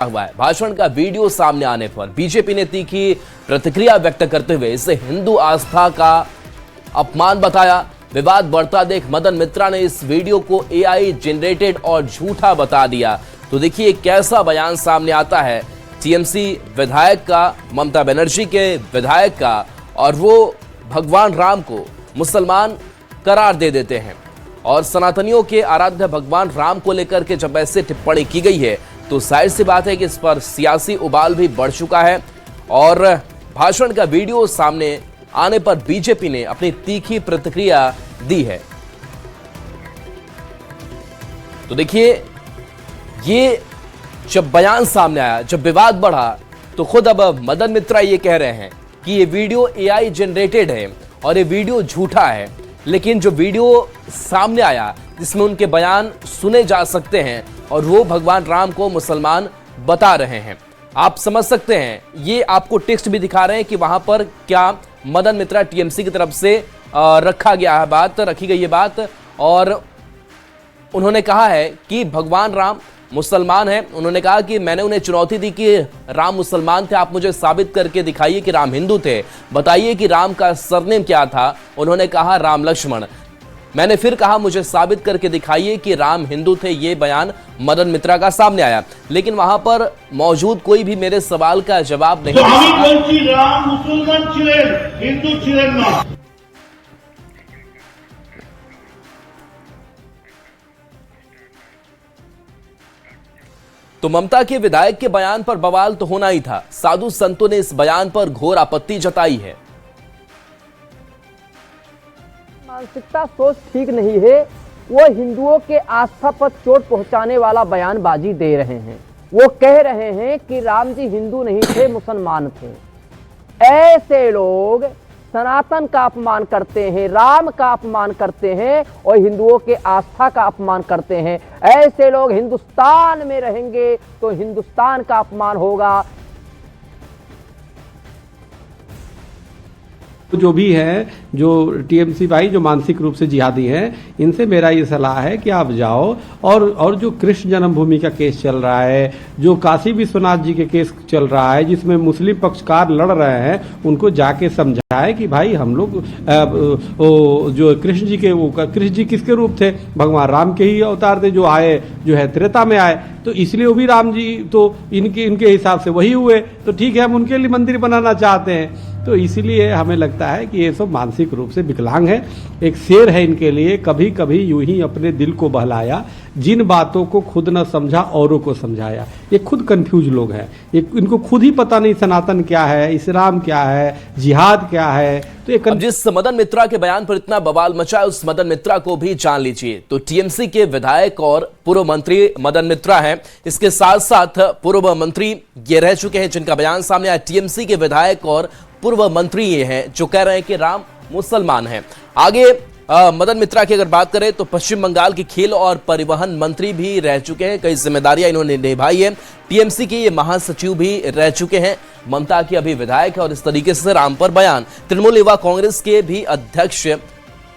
हुआ है। भाषण का वीडियो सामने आने पर बीजेपी ने तीखी प्रतिक्रिया व्यक्त करते हुए इसे हिंदू आस्था का अपमान बताया। विवाद बढ़ता देख मदन मित्रा ने इस वीडियो को एआई जनरेटेड और झूठा बता दिया। तो देखिए कैसा बयान सामने आता है टीएमसी विधायक का, ममता बनर्जी के विधायक का, और वो भगवान राम को मुसलमान करार दे देते हैं। और सनातनियों के आराध्य भगवान राम को लेकर के जब ऐसे टिप्पणी की गई है तो जाहिर सी बात है कि इस पर सियासी उबाल भी बढ़ चुका है। और भाषण का वीडियो सामने आने पर बीजेपी ने अपनी तीखी प्रतिक्रिया दी है। तो देखिए ये जब बयान सामने आया, जब विवाद बढ़ा, तो खुद अब मदन मित्रा ये कह रहे हैं कि ये वीडियो एआई जनरेटेड है और ये वीडियो झूठा है। लेकिन जो वीडियो सामने आया जिसमें उनके बयान सुने जा सकते हैं और वो भगवान राम को मुसलमान बता रहे हैं। आप समझ सकते हैं, ये आपको टेक्स्ट भी दिखा रहे हैं कि वहां पर क्या मदन मित्रा टीएमसी की तरफ से रखी गई है बात। और उन्होंने कहा है कि भगवान राम मुसलमान है। उन्होंने कहा कि मैंने उन्हें चुनौती दी कि राम मुसलमान थे, आप मुझे साबित करके दिखाइए कि राम हिंदू थे, बताइए कि राम का सरनेम क्या था। उन्होंने कहा राम लक्ष्मण। मैंने फिर कहा मुझे साबित करके दिखाइए कि राम हिंदू थे। ये बयान मदन मित्रा का सामने आया, लेकिन वहां पर मौजूद कोई भी मेरे सवाल का जवाब नहीं दिया। राम मुसलमान छिलेन, हिंदू छिलेन ना। तो ममता के विधायक के बयान पर बवाल तो होना ही था। साधु संतों ने इस बयान पर घोर आपत्ति जताई है। मानसिकता सोच ठीक नहीं है। वो हिंदुओं के आस्था पर चोट पहुंचाने वाला बयानबाजी दे रहे हैं। वो कह रहे हैं कि राम जी हिंदू नहीं थे, मुसलमान थे। ऐसे लोग सनातन का अपमान करते हैं, राम का अपमान करते हैं और हिंदुओं के आस्था का अपमान करते हैं। ऐसे लोग हिंदुस्तान में रहेंगे तो हिंदुस्तान का अपमान होगा। जो भी है, जो टीएमसी भाई जो मानसिक रूप से जिहादी हैं, इनसे मेरा ये सलाह है कि आप जाओ और जो कृष्ण जन्मभूमि का केस चल रहा है, जो काशी विश्वनाथ जी के केस चल रहा है जिसमें मुस्लिम पक्षकार लड़ रहे हैं, उनको जाके समझाए कि भाई हम लोग जो कृष्ण जी किसके रूप थे? भगवान राम के ही अवतार थे, जो आए जो है त्रेता में आए। तो इसलिए वो भी राम जी तो इनके हिसाब से वही हुए। तो ठीक है, हम उनके लिए मंदिर बनाना चाहते हैं। तो इसीलिए हमें लगता है कि ये सब मानसिक रूप से विकलांग है। एक शेर है इनके लिए, कभी कभी यूं ही अपने दिल को बहलाया, जिन बातों को खुद न समझा औरों को समझाया। ये खुद कंफ्यूज लोग हैं। इनको खुद ही पता नहीं सनातन क्या है, इस्लाम क्या है, जिहाद क्या है। तो अब जिस मदन मित्रा के बयान पर इतना बवाल मचा है, उस मदन मित्रा को भी जान लीजिए। तो टीएमसी के विधायक और पूर्व मंत्री मदन मित्रा हैं। इसके साथ साथ पूर्व मंत्री ये रह चुके हैं जिनका बयान सामने आया। टीएमसी के विधायक और पूर्व मंत्री ये हैं जो कह रहे हैं कि राम मुसलमान हैं। आगे मदन मित्रा की अगर बात करें तो पश्चिम बंगाल के खेल और परिवहन मंत्री भी रह चुके हैं। कई जिम्मेदारियां इन्होंने निभाई है। टीएमसी के ये महासचिव भी रह चुके हैं। ममता की अभी विधायक है और इस तरीके से राम पर बयान। तृणमूल युवा कांग्रेस के भी अध्यक्ष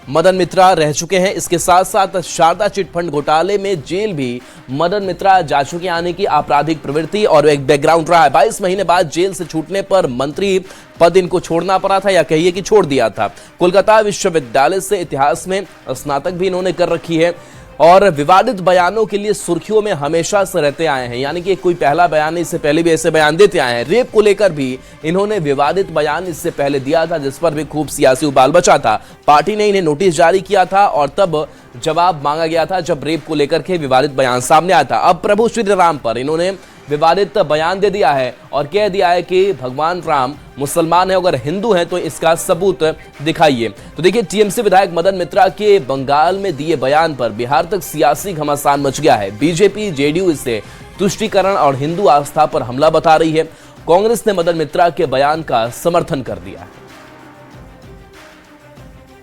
मदन मित्रा रह चुके हैं। इसके साथ साथ शारदा चिटफंड घोटाले में जेल भी मदन मित्रा जा चुके हैं। आने की आपराधिक प्रवृत्ति और एक बैकग्राउंड रहा है। 22 महीने बाद जेल से छूटने पर मंत्री पद इनको छोड़ना पड़ा था, या कहिए कि छोड़ दिया था। कोलकाता विश्वविद्यालय से इतिहास में स्नातक भी इन्होंने कर रखी है और विवादित बयानों के लिए सुर्खियों में हमेशा से रहते आए हैं। यानी कि कोई पहला बयान नहीं, इससे पहले भी ऐसे बयान देते आए हैं। रेप को लेकर भी इन्होंने विवादित बयान इससे पहले दिया था, जिस पर भी खूब सियासी उबाल बचा था। पार्टी ने इन्हें नोटिस जारी किया था और तब जवाब मांगा गया था जब रेप को लेकर के विवादित बयान सामने आया था। अब प्रभु श्री राम पर इन्होंने विवादित बयान दे दिया है और कह दिया है कि भगवान राम मुसलमान है, अगर हिंदू हैं तो इसका सबूत दिखाइए। तो देखिए टीएमसी विधायक मदन मित्रा के बंगाल में दिए बयान पर बिहार तक सियासी घमासान मच गया है। बीजेपी जेडीयू इसे तुष्टीकरण और हिंदू आस्था पर हमला बता रही है। कांग्रेस ने मदन मित्रा के बयान का समर्थन कर दिया है।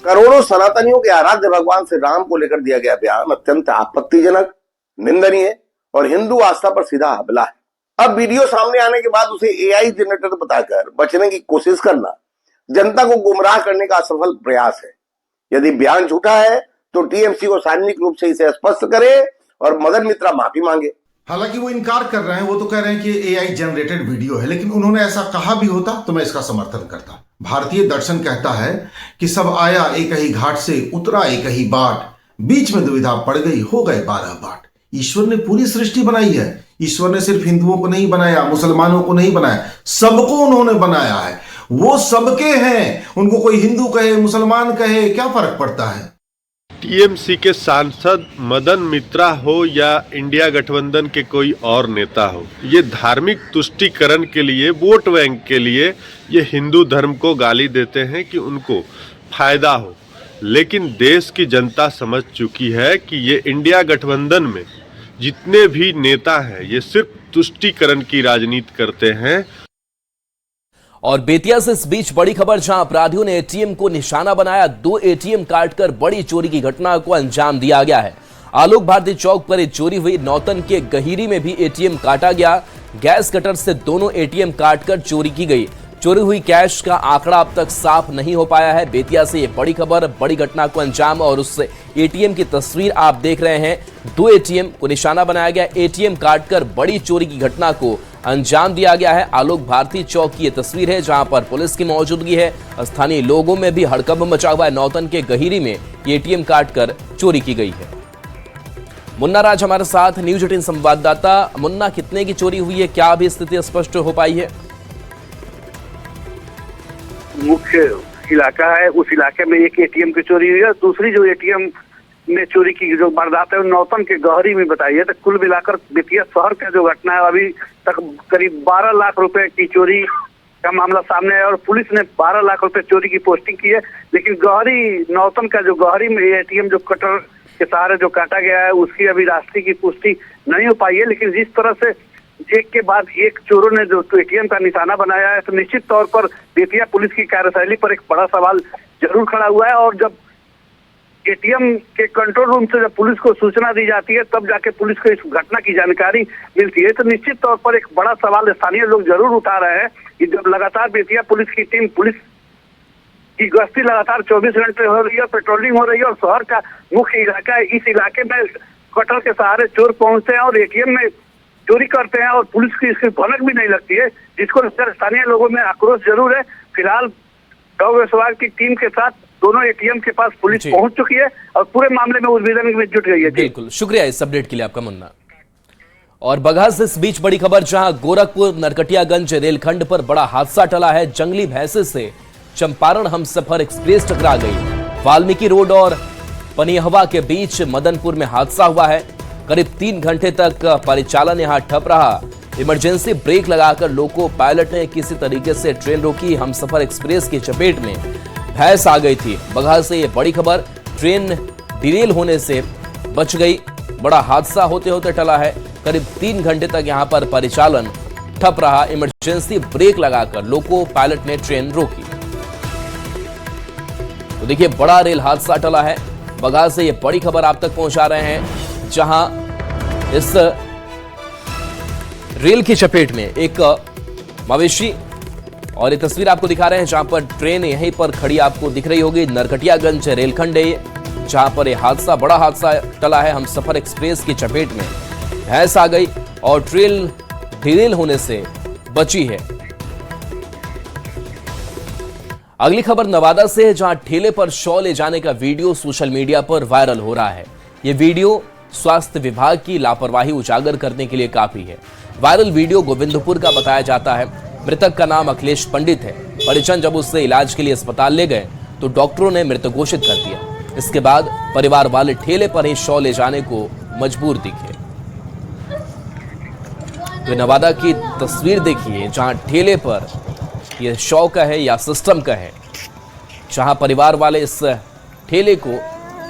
करोड़ों सनातनियों के आराध्य भगवान श्री राम को लेकर दिया गया बयान अत्यंत आपत्तिजनक, निंदनीय और हिंदू आस्था पर सीधा हमला है। अब वीडियो सामने आने के बाद उसे एआई जनरेटर बताकर बचने की कोशिश करना जनता को गुमराह करने का असफल प्रयास है। यदि बयान झूठा है तो टीएमसी को सार्वजनिक रूप से इसे स्पष्ट करे और मदन मित्रा माफी मांगे। हालांकि वो इनकार कर रहे हैं, वो तो कह रहे हैं कि एआई जनरेटेड वीडियो है, लेकिन उन्होंने ऐसा कहा भी होता तो मैं इसका समर्थन करता। भारतीय दर्शन कहता है कि सब आया एक ही घाट से, उतरा एक ही बाट, बीच में दुविधा पड़ गई, हो गए 12 बाट। ईश्वर ने पूरी सृष्टि बनाई है। ईश्वर ने सिर्फ हिंदुओं को नहीं बनाया, मुसलमानों को नहीं बनाया, सबको उन्होंने बनाया है। वो सबके हैं, उनको कोई हिंदू कहे, मुसलमान कहे, क्या फर्क पड़ता है। टीएमसी के सांसद मदन मित्रा हो या इंडिया गठबंधन के कोई और नेता हो, ये धार्मिक तुष्टीकरण के लिए, वोट बैंक के लिए ये हिंदू धर्म को गाली देते हैं कि उनको फायदा हो। लेकिन देश की जनता समझ चुकी है कि ये इंडिया गठबंधन में जितने भी नेता हैं ये सिर्फ तुष्टीकरण की राजनीति करते हैं। और बेतिया से इस बीच बड़ी खबर, जहां अपराधियों ने एटीएम को निशाना बनाया, 2 एटीएम काटकर बड़ी चोरी की घटना को अंजाम दिया गया है। आलोक भारती चौक पर चोरी हुई, नौतन के गहीरी में भी एटीएम काटा गया। गैस कटर से दोनों एटीएम काटकर चोरी की गई। चोरी हुई कैश का आंकड़ा अब तक साफ नहीं हो पाया है। बेतिया से ये बड़ी खबर, बड़ी घटना को अंजाम, और उस एटीएम की तस्वीर आप देख रहे हैं। 2 एटीएम को निशाना बनाया गया, एटीएम काटकर बड़ी चोरी की घटना को अंजाम दिया गया है। आलोक भारती चौक की ये तस्वीर है, जहां पर पुलिस की मौजूदगी है। स्थानीय लोगों में भी हड़कंप मचा हुआ है। नौतन के गहीरी में एटीएम काटकर चोरी की गई है। मुन्ना राज हमारे साथ, न्यूज 18 संवाददाता। मुन्ना, कितने की चोरी हुई है, क्या अभी स्थिति स्पष्ट हो पाई है? मुख्य इलाका है, उस इलाके में एक एटीएम की चोरी हुई है। दूसरी जो एटीएम में चोरी की जो वारदात है वो नौतन के गहरी में बताई है। तो कुल मिलाकर बेतिया शहर का जो घटना है, अभी तक करीब 12 लाख रुपए की चोरी का मामला सामने आया और पुलिस ने 12 लाख रुपए चोरी की पोस्टिंग की है। लेकिन गहरी, नौतन का जो गहरी में एटीएम जो कटर के सहारे जो काटा गया है, उसकी अभी राशि की पुष्टि नहीं हो पाई है। लेकिन जिस तरह से एक के बाद एक चोरों ने जो एटीएम का निशाना बनाया है, तो निश्चित तौर पर बेतिया पुलिस की कार्यशैली पर एक बड़ा सवाल जरूर खड़ा हुआ है। और जब एटीएम के कंट्रोल रूम से जब पुलिस को सूचना दी जाती है, तब जाके पुलिस को इस घटना की जानकारी मिलती है, तो निश्चित तौर पर एक बड़ा सवाल स्थानीय लोग जरूर उठा रहे हैं कि जब लगातार बेतिया पुलिस की टीम, पुलिस की गश्ती लगातार 24 घंटे हो रही है, पेट्रोलिंग हो रही है और शहर का मुख्य इलाका है, इस इलाके में कटर के सहारे चोर पहुंचते हैं और एटीएम में चोरी करते हैं और पुलिस की इसकी भनक भी नहीं लगती है, जिसको लेकर स्थानीय लोगों में आक्रोश जरूर है। फिलहाल डॉग विश्वास की टीम के साथ दोनों एटीएम के पास पुलिस पहुंच चुकी है और पूरे मामले में उद्भेदन में जुट गई है। बिल्कुल, शुक्रिया इस अपडेट के लिए आपका मुन्ना। और बगहा से इस बीच बड़ी खबर, जहां गोरखपुर नरकटियागंज रेलखंड पर बड़ा हादसा टला है। जंगली भैंसे से चंपारण हमसफर एक्सप्रेस टकरा गई। वाल्मीकि रोड और पनियहवा के बीच मदनपुर में हादसा हुआ है। करीब 3 घंटे तक परिचालन यहां ठप रहा। इमरजेंसी ब्रेक लगाकर लोको पायलट ने किसी तरीके से ट्रेन रोकी। हमसफर एक्सप्रेस की चपेट में भैंस आ गई थी। बगहा से ये बड़ी खबर, ट्रेन डिरेल होने से बच गई। बड़ा हादसा होते होते टला है। करीब 3 घंटे तक यहां पर परिचालन ठप रहा। इमरजेंसी ब्रेक लगाकर लोको पायलट ने ट्रेन रोकी। तो देखिए, बड़ा रेल हादसा टला है। बगहा से ये बड़ी खबर आप तक पहुंचा रहे हैं, जहां इस रेल की चपेट में एक मवेशी, और ये तस्वीर आपको दिखा रहे हैं जहां पर ट्रेन यहीं पर खड़ी आपको दिख रही होगी। नरकटियागंज रेलखंड है जहां पर ये हादसा, बड़ा हादसा टला है। हमसफर एक्सप्रेस की चपेट में भैंस आ गई और ट्रेन डिरेल होने से बची है। अगली खबर नवादा से है, जहां ठेले पर शौ ले जाने का वीडियो सोशल मीडिया पर वायरल हो रहा है। यह वीडियो स्वास्थ्य विभाग की लापरवाही उजागर करने के लिए काफी है। वायरल वीडियो गोविंदपुर का बताया जाता है। मृतक का नाम अखिलेश पंडित है। परिजन जब उससे इलाज के लिए अस्पताल ले गए तो डॉक्टरों ने मृत घोषित कर दिया। इसके बाद परिवार वाले ठेले पर ही शौ ले जाने को मजबूर दिखे। तो नवादा की तस्वीर देखिए, जहां ठेले पर यह शौ का है या सिस्टम का है, जहां परिवार वाले इस ठेले को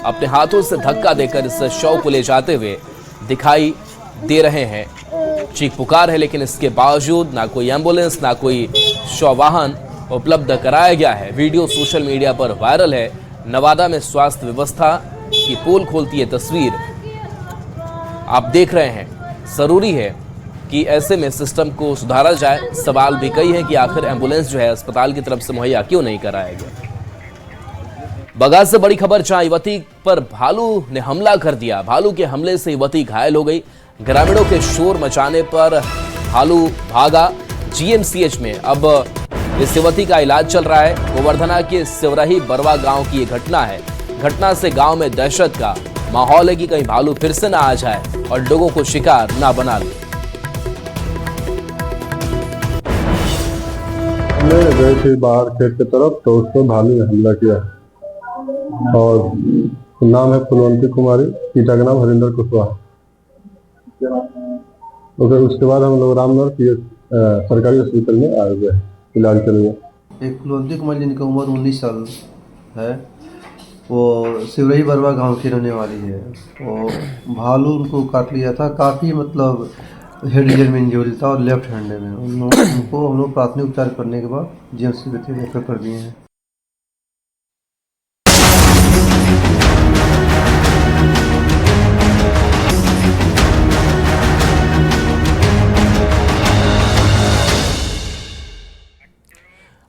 अपने हाथों से धक्का देकर इस शव को ले जाते हुए दिखाई दे रहे हैं। चीख पुकार है, लेकिन इसके बावजूद ना कोई एम्बुलेंस, ना कोई शव वाहन उपलब्ध कराया गया है। वीडियो सोशल मीडिया पर वायरल है। नवादा में स्वास्थ्य व्यवस्था की पोल खोलती है तस्वीर आप देख रहे हैं। जरूरी है कि ऐसे में सिस्टम को सुधारा जाए। सवाल भी कई हैं कि आखिर एम्बुलेंस जो है अस्पताल की तरफ से मुहैया क्यों नहीं कराया गया। बगहा से बड़ी खबर, जहां युवती पर भालू ने हमला कर दिया। भालू के हमले से युवती घायल हो गई। ग्रामीणों के शोर मचाने पर भालू भागा जीएमसीएच में। अब इस युवती का इलाज चल रहा है। गोवर्धना के सिवरही बरवा गांव की ये घटना है। घटना से गांव में दहशत का माहौल है कि कहीं भालू फिर से ना आ जाए और लोगों को शिकार ना बना ले। गए थे बाहर खेत की तरफ, तो उसमें भालू ने हमला किया और नाम है फुलवंती कुमारी, पिता का नाम हरिंदर कुशवाहा। तो फिर उसके बाद हम लोग रामनगर पीएस सरकारी हॉस्पिटल में आए हुए इलाज के लिए। एक फुलवंती कुमारी जिनकी उम्र 19 साल है, वो सिवरही बरवा गांव की रहने वाली है। वो भालू उनको काट लिया था, काफ़ी मतलब हेड रीजन में इंजरी था और लेफ्ट हैंड में। उनको हम लोग प्राथमिक उपचार करने के बाद जीएमसी रेफर कर दिए हैं।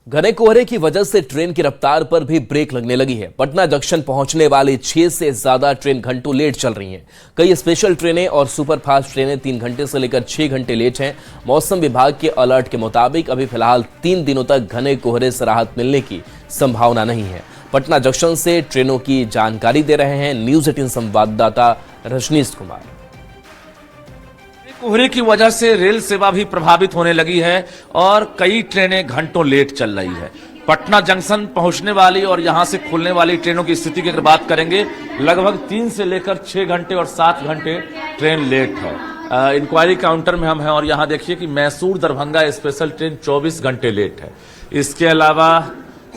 घने कोहरे की वजह से ट्रेन की रफ्तार पर भी ब्रेक लगने लगी है। पटना जंक्शन पहुंचने वाली 6 से ज्यादा ट्रेन घंटों लेट चल रही हैं। कई स्पेशल ट्रेनें और सुपरफास्ट ट्रेनें 3 घंटे से लेकर 6 घंटे लेट हैं। मौसम विभाग के अलर्ट के मुताबिक अभी फिलहाल 3 दिनों तक घने कोहरे से राहत मिलने की संभावना नहीं है। पटना जंक्शन से ट्रेनों की जानकारी दे रहे हैं न्यूज 18 संवाददाता रजनीश कुमार। कोहरे की वजह से रेल सेवा भी प्रभावित होने लगी है और कई ट्रेनें घंटों लेट चल रही है। पटना जंक्शन पहुंचने वाली और यहां से खुलने वाली ट्रेनों की स्थिति की अगर बात करेंगे, लगभग 3 से लेकर 6 घंटे और 7 घंटे ट्रेन लेट है। इंक्वायरी काउंटर में हम हैं और यहां देखिए कि मैसूर दरभंगा स्पेशल ट्रेन 24 घंटे लेट है। इसके अलावा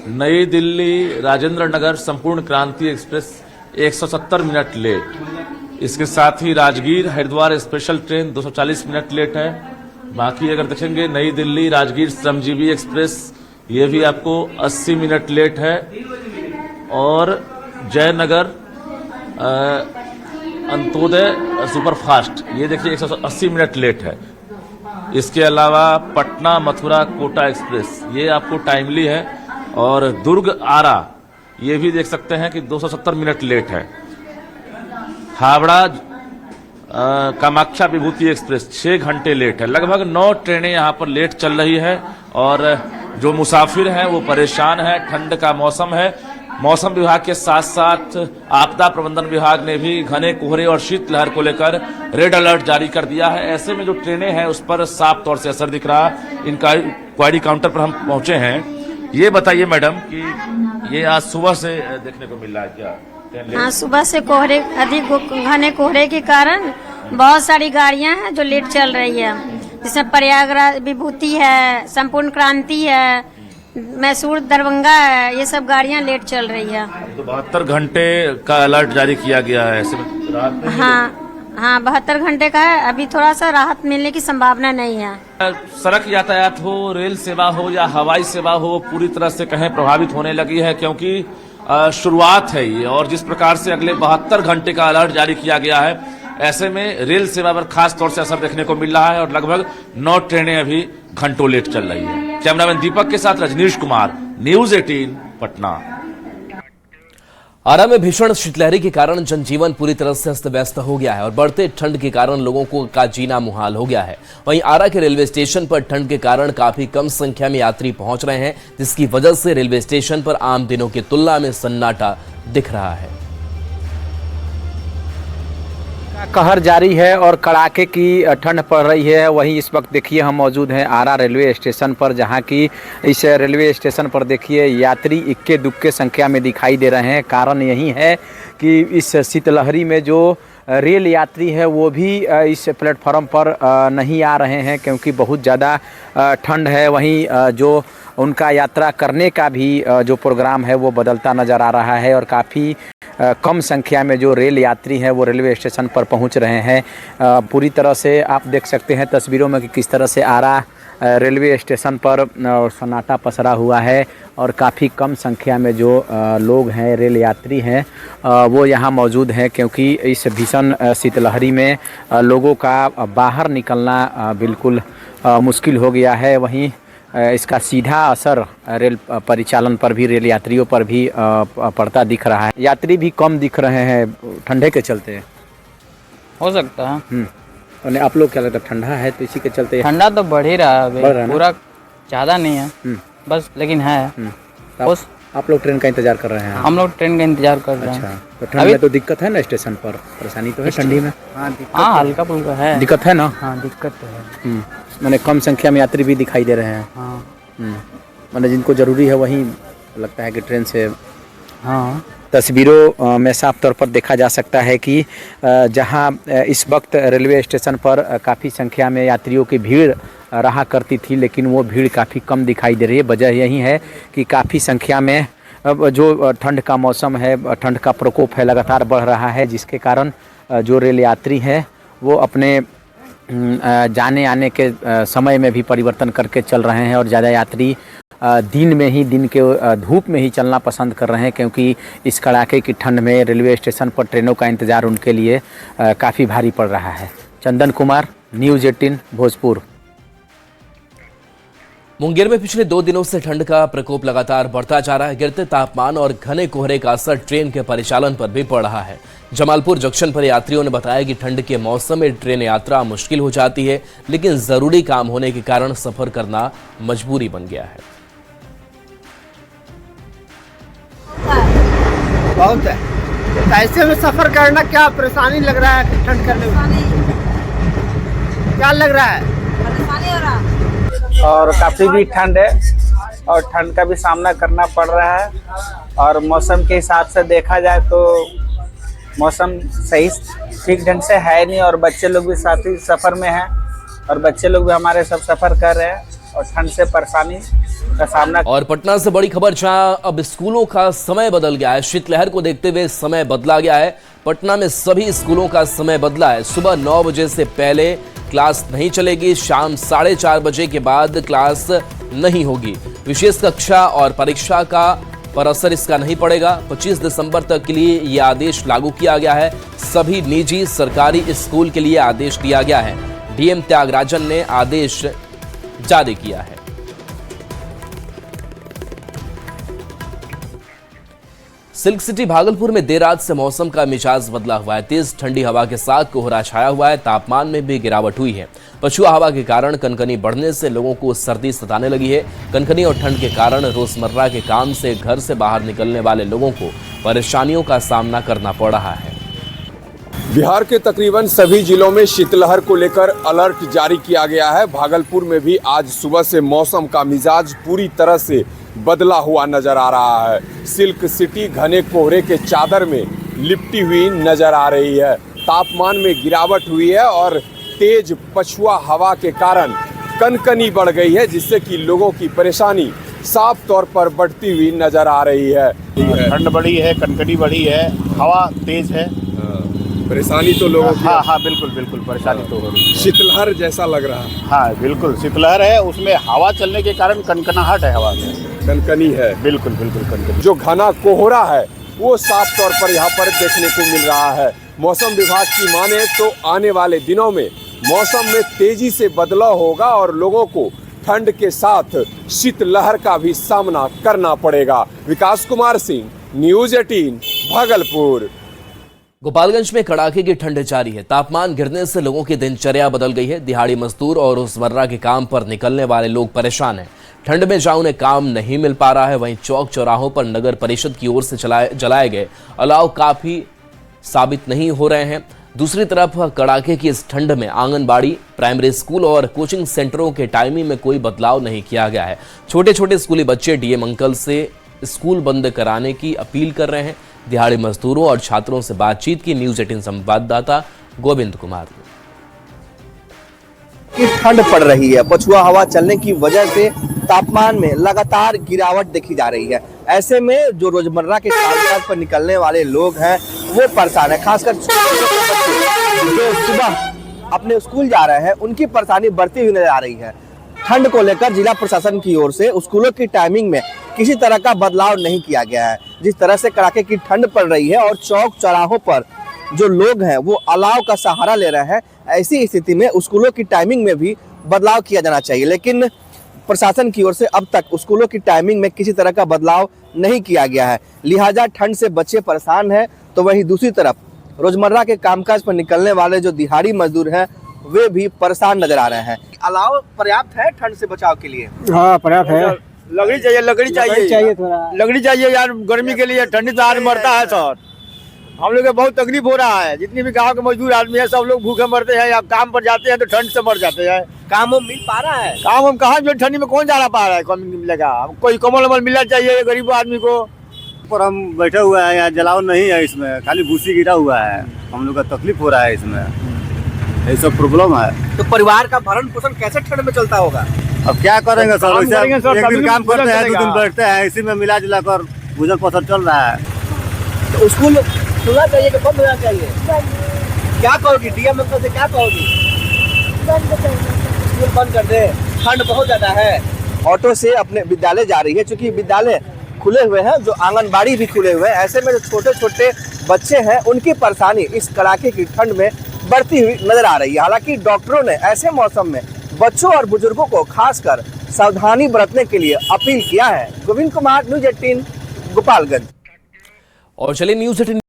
नई दिल्ली राजेंद्र नगर संपूर्ण क्रांति एक्सप्रेस 170 मिनट लेट। इसके साथ ही Rajgir Haridwar special train 240 minute late है। बाकी अगर देखेंगे नई दिल्ली राजगीर श्रमजीवी एक्सप्रेस ये भी आपको 80 मिनट लेट है और जयनगर अंत्योदय सुपरफास्ट ये देखिए 180 मिनट लेट है। इसके अलावा पटना मथुरा कोटा एक्सप्रेस ये आपको टाइमली है और दुर्ग आरा ये भी देख सकते हैं कि 270 मिनट लेट है। हावड़ा कामाख्या विभूति एक्सप्रेस 6 घंटे लेट है। लगभग 9 ट्रेनें यहां पर लेट चल रही है और जो मुसाफिर हैं वो परेशान है। ठंड का मौसम है। मौसम विभाग के साथ साथ आपदा प्रबंधन विभाग ने भी घने कोहरे और शीतलहर को लेकर रेड अलर्ट जारी कर दिया है। ऐसे में जो ट्रेनें हैं उस पर साफ तौर से असर दिख रहा है। इंक्वायरी काउंटर पर हम पहुंचे हैं। ये बताइए मैडम कि ये आज सुबह से देखने को मिल रहा है क्या? हाँ, सुबह से कोहरे अधिक घने कोहरे के कारण बहुत सारी गाड़ियां हैं जो लेट चल रही है, जिसमें प्रयागराज विभूति है, संपूर्ण क्रांति है, मैसूर दरभंगा है, ये सब गाड़ियां लेट चल रही है। तो 72 घंटे का अलर्ट जारी किया गया है। ऐसे में राहत नहीं हाँ 72 घंटे का है। अभी थोड़ा सा राहत मिलने की संभावना नहीं है। सड़क यातायात हो, रेल सेवा हो या हवाई सेवा हो, पूरी तरह से कहीं प्रभावित होने लगी है क्योंकि शुरुआत है ये और जिस प्रकार से अगले 72 घंटे का अलर्ट जारी किया गया है, ऐसे में रेल सेवा पर खास तौर से असर देखने को मिल रहा है और लगभग 9 ट्रेनें अभी घंटों लेट चल रही है। कैमरामैन दीपक के साथ रजनीश कुमार, न्यूज 18 पटना। आरा में भीषण शीतलहरी के कारण जनजीवन पूरी तरह से अस्त व्यस्त हो गया है और बढ़ते ठंड के कारण लोगों का जीना मुहाल हो गया है। वहीं आरा के रेलवे स्टेशन पर ठंड के कारण काफी कम संख्या में यात्री पहुंच रहे हैं, जिसकी वजह से रेलवे स्टेशन पर आम दिनों की तुलना में सन्नाटा दिख रहा है। कहर जारी है और कड़ाके की ठंड पड़ रही है। वहीं इस वक्त देखिए हम मौजूद हैं आरा रेलवे स्टेशन पर, जहां की इस रेलवे स्टेशन पर देखिए यात्री इक्के दुक्के संख्या में दिखाई दे रहे हैं। कारण यही है कि इस शीतलहरी में जो रेल यात्री है वो भी इस प्लेटफॉर्म पर नहीं आ रहे हैं क्योंकि बहुत ज़्यादा ठंड है। वहीं जो उनका यात्रा करने का भी जो प्रोग्राम है वो बदलता नज़र आ रहा है और काफ़ी कम संख्या में जो रेल यात्री हैं वो रेलवे स्टेशन पर पहुंच रहे हैं। पूरी तरह से आप देख सकते हैं तस्वीरों में कि किस तरह से आरा रेलवे स्टेशन पर सन्नाटा पसरा हुआ है और काफ़ी कम संख्या में जो लोग हैं रेल यात्री हैं वो यहाँ मौजूद हैं क्योंकि इस भीषण शीतलहरी में लोगों का बाहर निकलना बिल्कुल मुश्किल हो गया है। वहीं इसका सीधा असर रेल परिचालन पर भी, रेल यात्रियों पर भी पड़ता दिख रहा है। यात्री भी कम दिख रहे हैं ठंडे के चलते। हो सकता है। और आप लोग क्या लगता है, ठंडा है तो इसी के चलते? ठंडा तो बढ़ ही रहा है अभी, बढ़ रहा है ना? पूरा ज़्यादा नहीं है बस, लेकिन है। तो आप लोग ट्रेन का इंतजार कर रहे हैं? हम लोग ट्रेन का इंतजार कर रहे हैं। अच्छा, तो ठंड में तो दिक्कत है ना, स्टेशन पर परेशानी तो है ठंडी में? हाँ हल्का फुल्का है, दिक्कत है ना? हाँ दिक्कत तो है। मैंने कम संख्या में यात्री भी दिखाई दे रहे हैं। हाँ मैंने जिनको ज़रूरी है वही लगता है कि ट्रेन से। हाँ तस्वीरों में साफ तौर पर देखा जा सकता है कि जहां इस वक्त रेलवे स्टेशन पर काफ़ी संख्या में यात्रियों की भीड़ रहा करती थी, लेकिन वो भीड़ काफ़ी कम दिखाई दे रही है। वजह यही है कि काफ़ी संख्या में अब जो ठंड का मौसम है, ठंड का प्रकोप है, लगातार बढ़ रहा है, जिसके कारण जो रेल यात्री हैं वो अपने जाने आने के समय में भी परिवर्तन करके चल रहे हैं और ज़्यादा यात्री दिन में ही, दिन के धूप में ही चलना पसंद कर रहे हैं, क्योंकि इस कड़ाके की ठंड में रेलवे स्टेशन पर ट्रेनों का इंतज़ार उनके लिए काफ़ी भारी पड़ रहा है। चंदन कुमार, न्यूज़ 18 भोजपुर। मुंगेर में पिछले 2 दिनों से ठंड का प्रकोप लगातार बढ़ता जा रहा है। गिरते तापमान और घने कोहरे का असर ट्रेन के परिचालन पर भी पड़ रहा है। जमालपुर जंक्शन पर यात्रियों ने बताया कि ठंड के मौसम में ट्रेन यात्रा मुश्किल हो जाती है, लेकिन जरूरी काम होने के कारण सफर करना मजबूरी बन गया है। बहुत है, ऐसे में सफर करना क्या परेशानी लग रहा है, ठंड करने में क्या लग रहा है, परेशानी हो रहा और काफ़ी भी ठंड है और ठंड का भी सामना करना पड़ रहा है। और मौसम के हिसाब से देखा जाए तो मौसम सही ठीक ढंग से है नहीं, और बच्चे लोग भी साथ ही सफ़र में हैं और बच्चे लोग भी हमारे सब सफ़र कर रहे हैं और ठंड से परेशानी का सामना। और पटना से बड़ी खबर, जहां अब स्कूलों का समय बदल गया है। शीतलहर को देखते हुए समय बदला गया है। पटना में सभी स्कूलों का समय बदला है। सुबह 9 बजे से पहले क्लास नहीं चलेगी, शाम 4:30 बजे के बाद क्लास नहीं होगी। विशेष कक्षा और परीक्षा का पर असर इसका नहीं पड़ेगा। 25 दिसंबर तक के लिए यह आदेश लागू किया गया है। सभी निजी सरकारी स्कूल के लिए आदेश दिया गया है। डीएम त्यागराजन ने आदेश जारी किया है। सिल्क सिटी भागलपुर में देर रात से मौसम का मिजाज बदला हुआ है। तेज ठंडी हवा के साथ कोहरा छाया हुआ है। तापमान में भी गिरावट हुई है। पछुआ हवा के कारण कनकनी बढ़ने से लोगों को सर्दी सताने लगी है। कनकनी और ठंड के कारण रोजमर्रा के काम से घर से बाहर निकलने वाले लोगों को परेशानियों का सामना करना पड़ रहा है। बिहार के तकरीबन सभी जिलों में शीतलहर को लेकर अलर्ट जारी किया गया है। भागलपुर में भी आज सुबह से मौसम का मिजाज पूरी तरह से बदला हुआ नजर आ रहा है। सिल्क सिटी घने कोहरे के चादर में लिपटी हुई नजर आ रही है। तापमान में गिरावट हुई है और तेज पछुआ हवा के कारण कनकनी बढ़ गई है, जिससे कि लोगों की परेशानी साफ तौर पर बढ़ती हुई नजर आ रही है। ठंड बढ़ी है, कनकनी बढ़ी है, हवा तेज है, परेशानी तो लोगों की। हाँ बिल्कुल बिल्कुल परेशानी तो हो रही है। शीतलहर जैसा लग रहा है। हाँ बिल्कुल शीतलहर है, उसमें हवा चलने के कारण कनकनाहट है, हवा में कनकनी है। बिल्कुल बिल्कुल कनकनी। जो घना कोहरा है वो साफ तौर पर यहाँ पर देखने को मिल रहा है। मौसम विभाग की माने तो आने वाले दिनों में मौसम में तेजी से बदलाव होगा और लोगों को ठंड के साथ शीतलहर का भी सामना करना पड़ेगा। विकास कुमार सिंह, न्यूज़ 18 भागलपुर। गोपालगंज में कड़ाके की ठंड जारी है। तापमान गिरने से लोगों की दिनचर्या बदल गई है। दिहाड़ी मजदूर और रोजमर्रा के काम पर निकलने वाले लोग परेशान हैं। ठंड में जहां उन्हें काम नहीं मिल पा रहा है, वहीं चौक चौराहों पर नगर परिषद की ओर से जलाए गए अलाव काफी साबित नहीं हो रहे हैं। दूसरी तरफ कड़ाके की इस ठंड में आंगनबाड़ी, प्राइमरी स्कूल और कोचिंग सेंटरों के टाइमिंग में कोई बदलाव नहीं किया गया है। छोटे छोटे स्कूली बच्चे डीएम अंकल से स्कूल बंद कराने की अपील कर रहे हैं। दिहाड़ी मजदूरों और छात्रों से बातचीत की न्यूज़ 18 संवाददाता गोविंद कुमार ने। ठंड पड़ रही है, पछुआ हवा चलने की वजह से तापमान में लगातार गिरावट देखी जा रही है। ऐसे में जो रोजमर्रा के कामकाज पर निकलने वाले लोग हैं वो परेशान है। खासकर जो सुबह अपने स्कूल जा रहे हैं उनकी परेशानी बढ़ती हुई नजर आ रही है। ठंड को लेकर जिला प्रशासन की ओर से स्कूलों की टाइमिंग में किसी तरह का बदलाव नहीं किया गया है। जिस तरह से कड़ाके की ठंड पड़ रही है और चौक चौराहों पर जो लोग हैं वो अलाव का सहारा ले रहे हैं, ऐसी स्थिति में स्कूलों की टाइमिंग में भी बदलाव किया जाना चाहिए। लेकिन प्रशासन की ओर से अब तक स्कूलों की टाइमिंग में किसी तरह का बदलाव नहीं किया गया है। लिहाजा ठंड से बच्चे परेशान हैं, तो वहीं दूसरी तरफ रोजमर्रा के कामकाज पर निकलने वाले जो दिहाड़ी मजदूर हैं वे भी परेशान नजर आ रहे हैं। अलाव पर्याप्त है ठंड से बचाव के लिए? हाँ पर्याप्त है। लकड़ी चाहिए थोड़ा लकड़ी चाहिए यार, गर्मी के लिए। ठंडी से आदमी मरता है सर, हम लोग को बहुत तकलीफ हो रहा है। जितनी भी गांव के मजदूर आदमी है सब लोग भूखे मरते हैं या काम पर जाते हैं तो ठंड से मर जाते हैं। काम वो मिल पा रहा है? काम हम कहाँ, जो ठंडी में कौन जा पा रहा है, कम मिलेगा। कोई कम्बल वम्बल मिलना चाहिए गरीब आदमी को। पर हम बैठे हुए हैं यहाँ, जलाव नहीं है इसमें, खाली भूसी गिरा हुआ है। हम लोग का तकलीफ हो रहा है इसमें, ये सब प्रॉब्लम है। तो परिवार का भरण पोषण कैसे ठंड में चलता होगा? अब क्या करेंगे सर, एक दिन काम करते हैं 2 दिन बैठते हैं, इसी में मिला जुला कर गुजर बसर चल रहा है। तो स्कूल खुलना चाहिए कि बंद होना चाहिए? क्या कहोगी डीएम से, क्या कहोगी? स्कूल बंद कर दे, ठंड बहुत ज्यादा है। ऑटो से अपने विद्यालय जा रही है, क्योंकि विद्यालय खुले हुए हैं, जो आंगनबाड़ी भी खुले हुए हैं। ऐसे में जो छोटे छोटे बच्चे हैं उनकी परेशानी इस कड़ाके की ठंड में बढ़ती हुई नजर आ रही है। हालांकि डॉक्टरों ने ऐसे मौसम में बच्चों और बुजुर्गों को खासकर सावधानी बरतने के लिए अपील किया है। गोविंद कुमार, न्यूज़ 18 गोपालगंज। और चलिए न्यूज़ 18